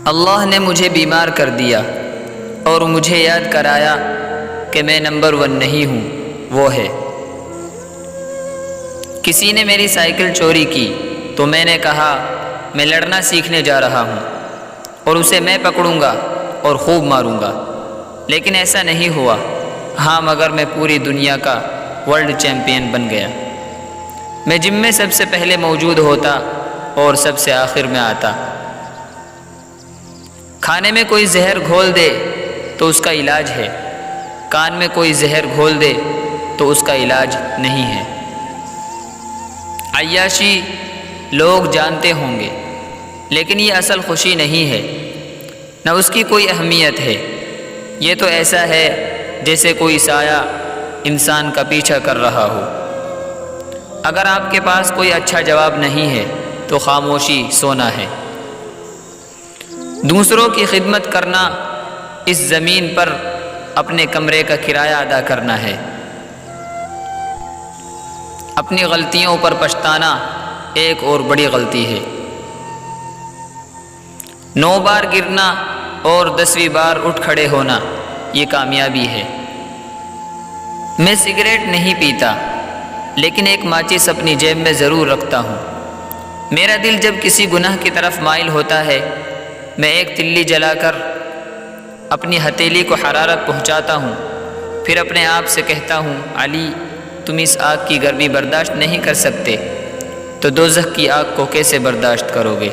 اللہ نے مجھے بیمار کر دیا اور مجھے یاد کرایا کہ میں نمبر 1 نہیں ہوں، وہ ہے۔ کسی نے میری سائیکل چوری کی تو میں نے کہا میں لڑنا سیکھنے جا رہا ہوں اور اسے میں پکڑوں گا اور خوب ماروں گا، لیکن ایسا نہیں ہوا۔ ہاں، مگر میں پوری دنیا کا ورلڈ چیمپئن بن گیا۔ میں جم میں سب سے پہلے موجود ہوتا اور سب سے آخر میں آتا۔ کھانے میں کوئی زہر گھول دے تو اس کا علاج ہے، کان میں کوئی زہر گھول دے تو اس کا علاج نہیں ہے۔ عیاشی لوگ جانتے ہوں گے، لیکن یہ اصل خوشی نہیں ہے، نہ اس کی کوئی اہمیت ہے۔ یہ تو ایسا ہے جیسے کوئی سایہ انسان کا پیچھا کر رہا ہو۔ اگر آپ کے پاس کوئی اچھا جواب نہیں ہے تو خاموشی سونا ہے۔ دوسروں کی خدمت کرنا اس زمین پر اپنے کمرے کا کرایہ ادا کرنا ہے۔ اپنی غلطیوں پر پچھتانا ایک اور بڑی غلطی ہے۔ 9 بار گرنا اور 10ویں بار اٹھ کھڑے ہونا یہ کامیابی ہے۔ میں سگریٹ نہیں پیتا، لیکن ایک ماچس اپنی جیب میں ضرور رکھتا ہوں۔ میرا دل جب کسی گناہ کی طرف مائل ہوتا ہے، میں ایک تلی جلا کر اپنی ہتھیلی کو حرارت پہنچاتا ہوں، پھر اپنے آپ سے کہتا ہوں، علی تم اس آگ کی گرمی برداشت نہیں کر سکتے تو دوزخ کی آگ کو کیسے برداشت کرو گے؟